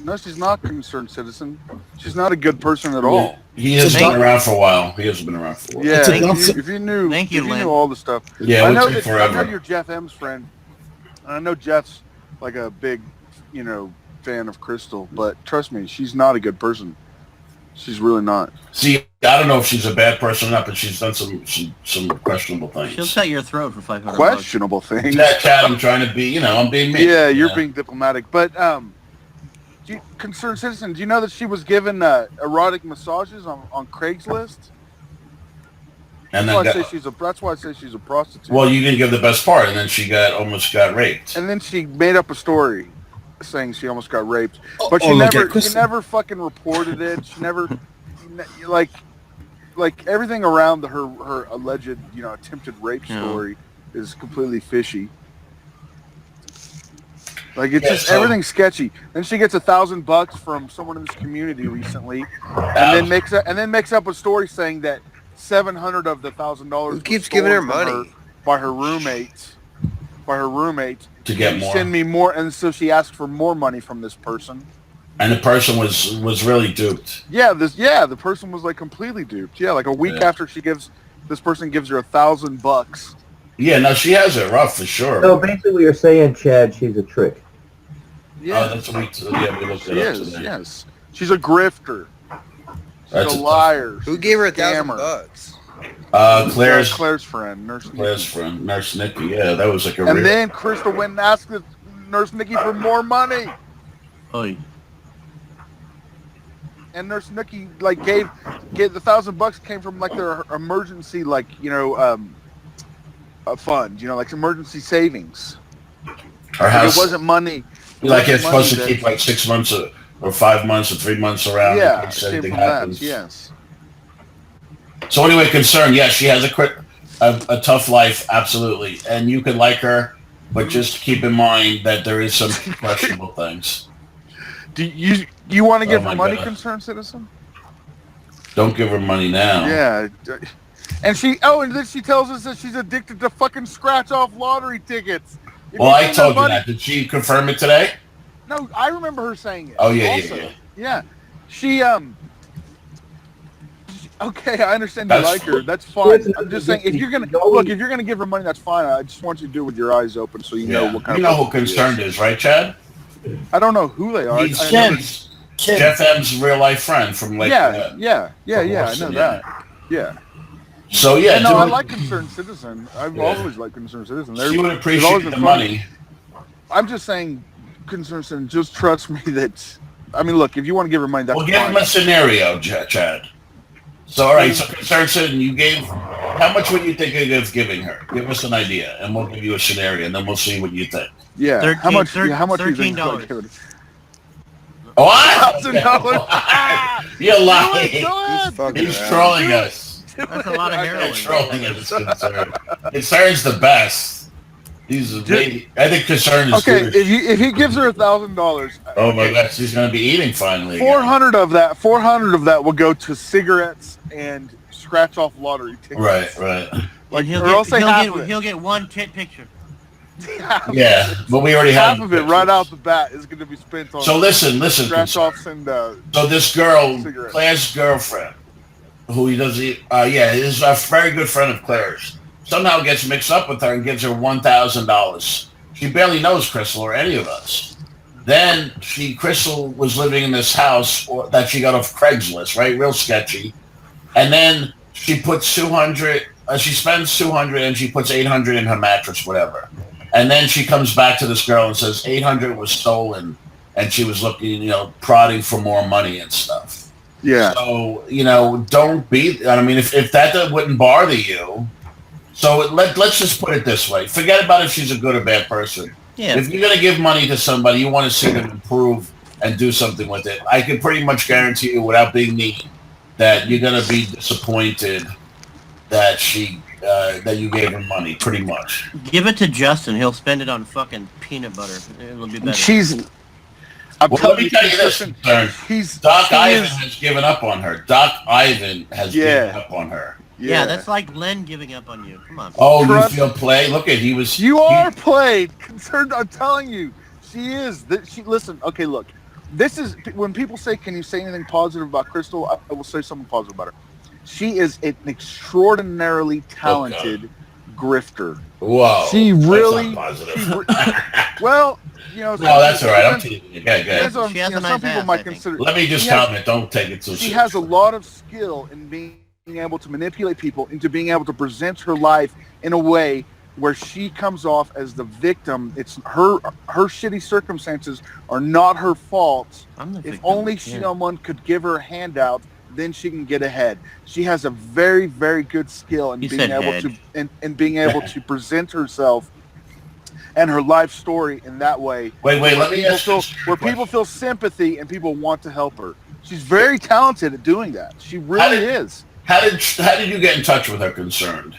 No, she's not concerned citizen. She's not a good person at all. He has been around for a while. Yeah, if you knew, all the stuff. Yeah, I know forever. I know you're Jeff M's friend. And I know Jeff's like a big, fan of Krystal, but trust me, she's not a good person. She's really not. See, I don't know if she's a bad person or not, but she's done some questionable things. She'll cut your throat for $500. Questionable things. That Chad, I'm trying to be, I'm being mean. Yeah, you're being diplomatic, but concerned citizen, do you know that she was given erotic massages on Craigslist? And that's why I say she's a prostitute. Well, you didn't give the best part, and then she almost got raped. And then she made up a story saying she almost got raped, but she never fucking reported it. She never like everything around her alleged attempted rape story is completely fishy. Like everything's sketchy. Then she gets $1,000 from someone in this community recently, and then makes up a story saying that $700 of the $1,000 who keeps giving her money by her roommate to get more. Send me more, and so she asked for more money from this person. And the person was really duped. Yeah, the person was like completely duped. Yeah, like a week after this person gives her $1,000. Yeah, no, she has it rough for sure. So basically, you're saying, Chad, she's a trick. Yeah, that's what we looked it up today. Yes, she's a grifter. She's a liar. Who gave her $1,000? Claire's friend, Nurse Nikki. Yeah, that was like a. And then Krystal went and asked Nurse Nikki for more money. Oh. And Nurse Nikki gave the $1,000 came from their emergency a fund, like emergency savings. Her house. It wasn't money. It's supposed to keep 6 months or 5 months or 3 months around. Yeah, in case anything happens. Yes. So anyway, concern. Yes, she has a tough life, absolutely, and you can like her, but just keep in mind that there is some questionable things. Do you want to give her money, concerned citizen? Don't give her money now. Yeah. And then she tells us that she's addicted to fucking scratch-off lottery tickets. Well, I told you that. Did she confirm it today? No, I remember her saying it. Oh, yeah. Yeah. She, okay, I understand you like her. That's fine. I'm just saying, if you're gonna give her money, that's fine. I just want you to do it with your eyes open so you know what kind of. You know who Concerned is, right, Chad? I don't know who they are. He's Jeff M's real-life friend from Lake. Yeah, I know that. Yeah. So yeah, no, I like Concerned Citizen. I've always liked Concerned Citizen. She would appreciate the money. I'm just saying, Concerned Citizen, just trust me that. I mean, look, if you want to give her money, that's fine. Well, give him a scenario, Chad. So all right, so Concerned Citizen, you gave. How much would you think of giving her? Give us an idea, and we'll give you a scenario, and then we'll see what you think. Yeah. How much? How much do you think? $13. What? $1,000. You're lying. He's trolling us. That's a lot of heroin. Trolling us. Concern's the best. He's a baby. I think Concern is okay. If he gives her $1,000, oh my gosh, she's gonna be eating finally. 400 of that will go to cigarettes and scratch off lottery tickets. Right. Like he'll get one tit picture. Yeah, but we already have half of it right out the bat is going to be spent on. So listen, scratch offs and. So this girl, cigarettes. Claire's girlfriend, who he does, is a very good friend of Claire's. Somehow gets mixed up with her and gives her $1,000. She barely knows Krystal or any of us. Then Krystal was living in this house that she got off Craigslist, right? Real sketchy. And then she puts 200. She spends 200 and she puts 800 in her mattress, whatever. And then she comes back to this girl and says 800 was stolen, and she was looking, prodding for more money and stuff. Yeah. So don't be. I mean, if that wouldn't bother you. So let's just put it this way. Forget about if she's a good or bad person. Yeah. If you're going to give money to somebody, you want to see them improve and do something with it. I can pretty much guarantee you, without being mean, that you're going to be disappointed that that you gave her money, pretty much. Give it to Justin. He'll spend it on fucking peanut butter. It'll be better. Let me tell you this, Doc Ivan has given up on her. Doc Ivan has given up on her. Yeah, that's like Len giving up on you. Come on. Oh, you feel played? Look at he was. You are played. Concerned. I'm telling you, she is. Listen. Okay, look. this is when people say, "Can you say anything positive about Krystal?" I will say something positive about her. She is an extraordinarily talented grifter. Whoa. She really. Positive. Well, no, that's all right. I'm teasing you. Go. She has a nice some people ass, might I think. consider. Let me just comment. Don't take it so seriously. She has a lot of skill in being able to manipulate people into being able to present her life in a way where she comes off as the victim. It's her shitty circumstances are not her fault. If only someone could give her a handout, then she can get ahead. She has a very, very good skill in being able to present herself and her life story in that way. Wait, let me ask you where people feel sympathy and people want to help her. She's very talented at doing that. She really is. How did you get in touch with her concerned?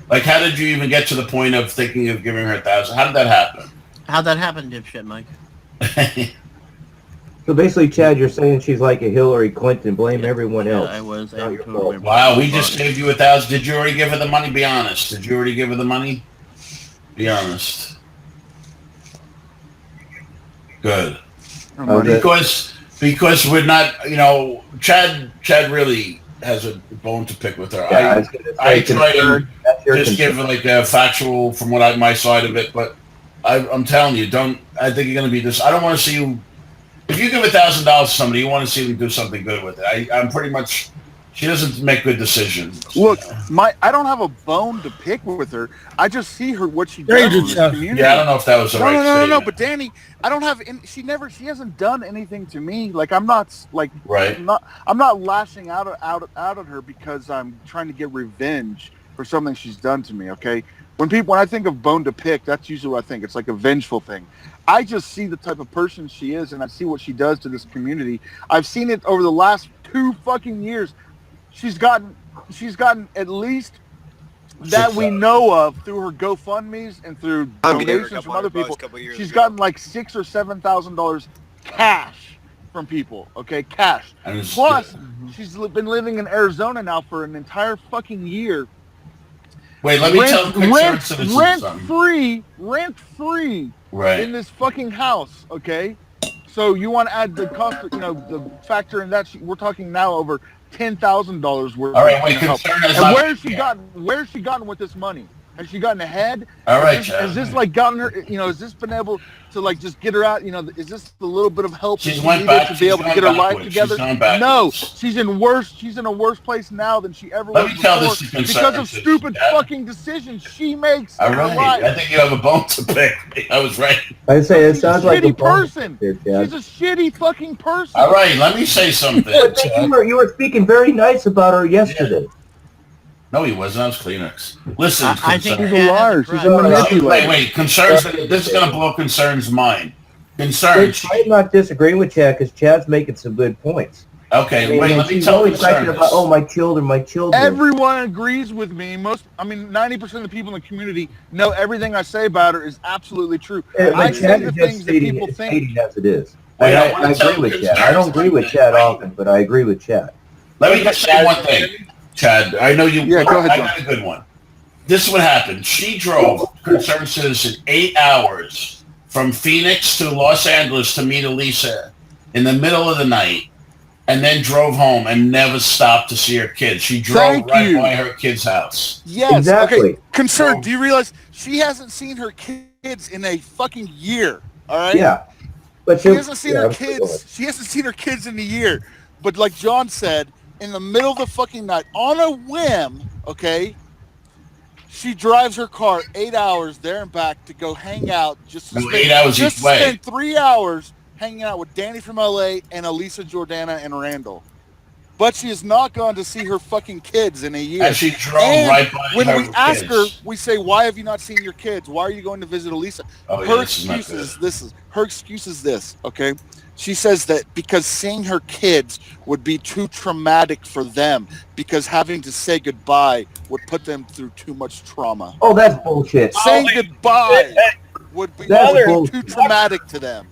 Like, how did you even get to the point of thinking of giving her $1,000? How did that happen? How'd that happen, dipshit Mike? So basically, Chad, you're saying she's like a Hillary Clinton, blame everyone else. I was. Wow, we just saved you $1,000. Did you already give her the money? Be honest. Did you already give her the money? Be honest. Good. Because we're not, Chad really has a bone to pick with her. Yeah, I try to just give like a factual from my side of it, but I'm telling you, I think you're going to be this. I don't want to see you. If you give $1,000 to somebody, you want to see them do something good with it. I'm pretty much. She doesn't make good decisions. Look, I don't have a bone to pick with her. I just see her what she does in this community. Yeah, I don't know if that was the right statement. No. But Danny, I don't have. She hasn't done anything to me. Like I'm not like. Right. I'm not lashing out at her because I'm trying to get revenge for something she's done to me. Okay. When I think of bone to pick, that's usually what I think. It's like a vengeful thing. I just see the type of person she is, and I see what she does to this community. I've seen it over the last 2 fucking years. She's gotten at least that we know of through her GoFundMe's and through donations from other people. She's gotten like $6,000 or $7,000 cash from people. Okay, cash. Plus, she's been living in Arizona now for an entire fucking year. Wait, let me tell rent free, right, in this fucking house. Okay, so you want to add the cost, the factor in that we're talking now over $10,000 worth. All right, wait, concern is and where's she gotten with this money? Has she gotten ahead? All right, has this like gotten her? Has this been able to like just get her out? Is this the little bit of help she's went back to be able to get her life together? No, she's in a worse place now than she ever was before because of stupid fucking decisions she makes. All right, I think you have a bone to pick. I was right. I'd say it sounds like a shitty person. She's a shitty fucking person. All right, let me say something. You were speaking very nice about her yesterday. Yeah. No, he wasn't. I was Kleenex. Listen, I think she's a liar. She's a manipulator. Wait. Concerns. This is going to blow Concern's mind. Concerns. I'm not disagreeing with Chad because Chad's making some good points. Okay, let me tell you. About, my children. Everyone agrees with me. 90% of the people in the community know everything I say about her is absolutely true. I say the things that people think. As it is. I agree with Chad. I don't agree with Chad often, but I agree with Chad. Let me just say one thing. Chad, I know you. Yeah, go ahead, John. I got a good one. This is what happened. She drove, concerned citizen, 8 hours from Phoenix to Los Angeles to meet Elisa in the middle of the night, and then drove home and never stopped to see her kids. She drove by her kid's house. Yes, exactly. Okay. Concerned. Do you realize she hasn't seen her kids in a fucking year? All right. Yeah, but she hasn't seen her kids. She hasn't seen her kids in a year. But like John said, in the middle of the fucking night, on a whim, okay, she drives her car 8 hours there and back to go hang out. Just 8 hours each way. Spend 3 hours hanging out with Danny from LA and Elisa, Jordana, and Randall. But she has not gone to see her fucking kids in a year. And she drove right by when we ask her, we say, "Why have you not seen your kids? Why are you going to visit Elisa?" Her excuse is this. Okay, she says that because seeing her kids would be too traumatic for them, because having to say goodbye would put them through too much trauma. Oh, that's bullshit. Saying goodbye would be too traumatic to them.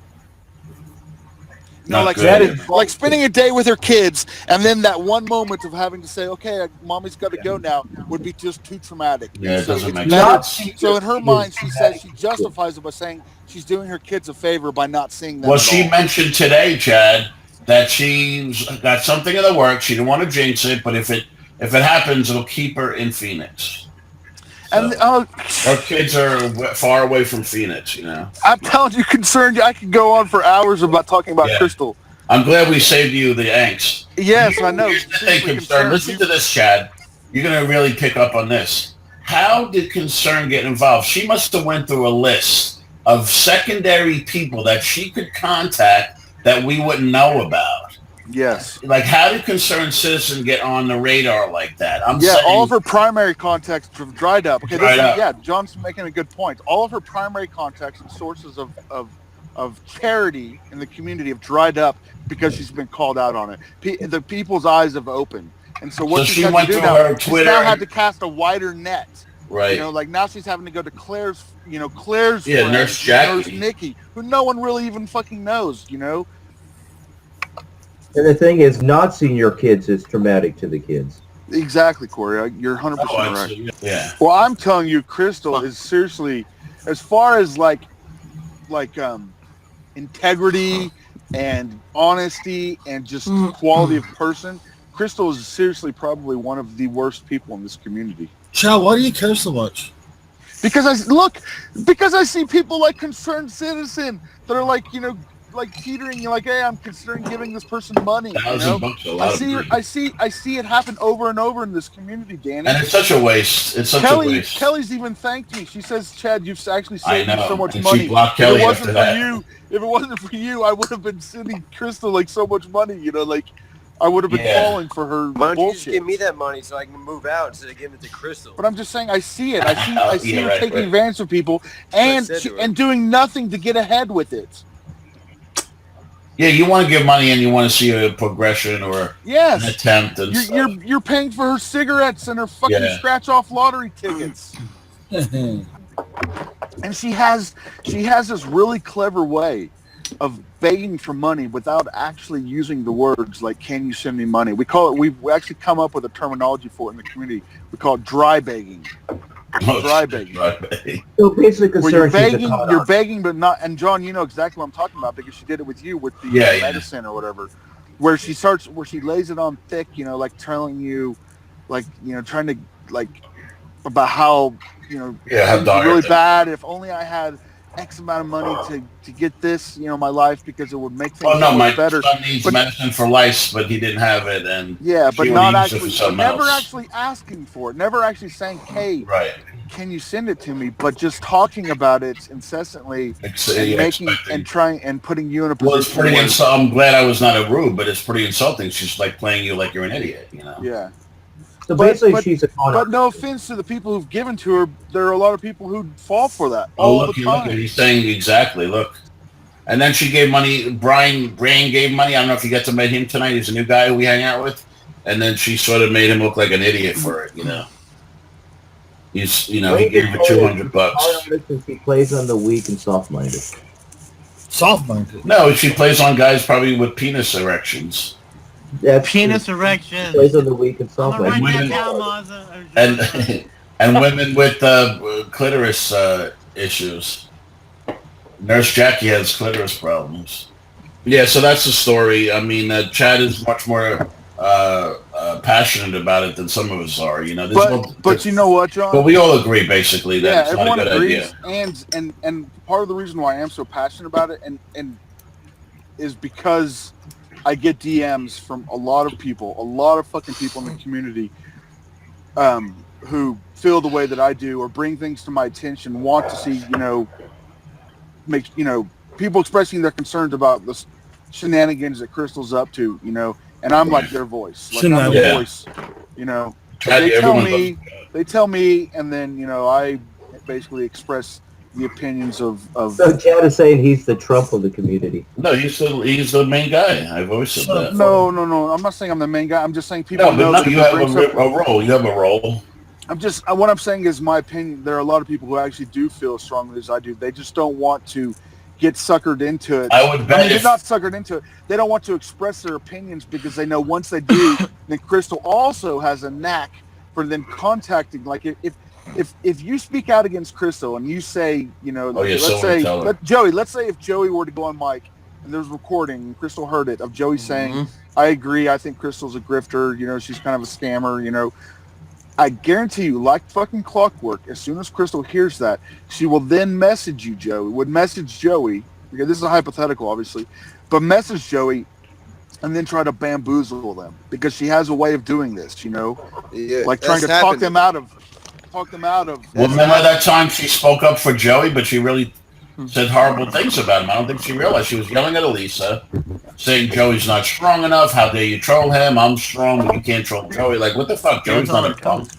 like spending a day with her kids, and then that one moment of having to say, "Okay, mommy's got to go now," would be just too traumatic. Yeah, it doesn't make sense. So in her mind, she says she justifies it by saying she's doing her kids a favor by not seeing them. Well, she mentioned today, Chad, that she's got something in the works. She didn't want to jinx it, but if it happens, it'll keep her in Phoenix. So, and her kids are far away from Phoenix, you know. I'm telling you, concerned. I could go on for hours about talking about Krystal. I'm glad we saved you the angst. Yes, I know. Concern. Listen to this, Chad. You're going to really pick up on this. How did Concern get involved? She must have went through a list of secondary people that she could contact that we wouldn't know about. Yes. Like, how did Concerned Citizen get on the radar like that? All of her primary contacts have dried up. Okay, John's making a good point. All of her primary contacts and sources of charity in the community have dried up because she's been called out on it. The people's eyes have opened. And so what she went to her Twitter. She's now had to cast a wider net. Right. You know, like now she's having to go to Claire's friend, Nurse Jackie. Nurse Nikki, who no one really even fucking knows, you know? And the thing is, not seeing your kids is traumatic to the kids. Exactly, Corey. You're 100% right. Yeah. Well, I'm telling you, Krystal is seriously, as far as like integrity and honesty and just quality of person, Krystal is seriously probably one of the worst people in this community. Chad, why do you care so much? Because I see people like Concerned Citizen that are like, you know, like teetering, like, hey, I'm considering giving this person money. You know? I see it happen over and over in this community, Danny. And it's such a waste. It's such a waste. Kelly's even thanked me. She says, Chad, you've actually saved me so much and money. She blocked Kelly after that. If it wasn't for you, I would have been sending Krystal like so much money. You know, like I would have been falling for her. Why don't bullshit. you just give me that money so I can move out instead of giving it to Krystal? But I'm just saying, I see it. I see her taking advantage of people and doing nothing to get ahead with it. Yeah, you want to give money and you want to see a progression or an attempt. And you're paying for her cigarettes and her fucking scratch-off lottery tickets. And she has this really clever way of begging for money without actually using the words like, can you send me money? We've actually come up with a terminology for it in the community. We call it dry begging. Dry begging. So basically, where you're begging, but not. And John, you know exactly what I'm talking about because she did it with you with the medicine or whatever, where she lays it on thick, you know, like telling you, like, you know, trying to like about how, you know, really bad. If only I had X amount of money to get this, you know, my life because it would make things my better. Son needs medicine for lice, but he didn't have it, and but not actually, never actually asking for it, never actually saying, "Hey, can you send it to me?" But just talking about it incessantly, and trying and putting you in a position. Well, it's pretty insulting. I'm glad I was not a rude, but it's pretty insulting. She's like playing you like you're an idiot, you know? Yeah. So basically, she's a con artist. But no offense to the people who've given to her, there are a lot of people who fall for that the time. Look, he's saying exactly. Look, and then she gave money. Brian gave money. I don't know if you get to meet him tonight. He's a new guy who we hang out with, and then she sort of made him look like an idiot for it. You know, he gave her $200. He plays on the weak and soft-minded. Soft-minded? No, she plays on guys probably with penis erections. Penis erection. Plays on the weak and soft. And women with clitoris issues. Nurse Jackie has clitoris problems. Yeah, so that's the story. I mean, Chad is much more passionate about it than some of us are. You know, but you know what, John? But we all agree basically that it's not a good idea. And part of the reason why I am so passionate about it and is because I get DMs from a lot of fucking people in the community who feel the way that I do or bring things to my attention, want to see, you know, people expressing their concerns about the shenanigans that Krystal's up to, you know, and I'm like their voice. Like I'm their voice, you know. They tell me, and then, you know, I basically express the opinions of. So Chad is saying he's the Trump of the community. No, he's the main guy. I've always said that. No. I'm not saying I'm the main guy. I'm just saying people know that you have a role. You have a role. What I'm saying is my opinion. There are a lot of people who actually do feel as strongly as I do. They just don't want to get suckered into it. I would bet they're not suckered into it. They don't want to express their opinions because they know once they do, then Krystal also has a knack for them contacting. Like if you speak out against Krystal and you say, let's say if Joey were to go on mic and there's recording and Krystal heard it of Joey saying, I agree, I think Crystal's a grifter, she's kind of a scammer, I guarantee you, like fucking clockwork, as soon as Krystal hears that, she will then message you, message Joey, because this is a hypothetical, obviously, but message Joey and then try to bamboozle them because she has a way of doing this, like trying to talk them out of. Well, remember that time she spoke up for Joey, but she really said horrible things about him. I don't think she realized she was yelling at Elisa, saying Joey's not strong enough. How dare you troll him? I'm strong, but you can't troll Joey. Like, what the fuck? Joey's not a punk.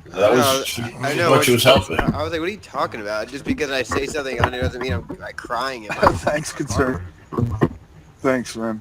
That was. I know. What she was helping. I was like, what are you talking about? Just because I say something on it doesn't mean I'm like crying. Thanks, concern. Thanks, man.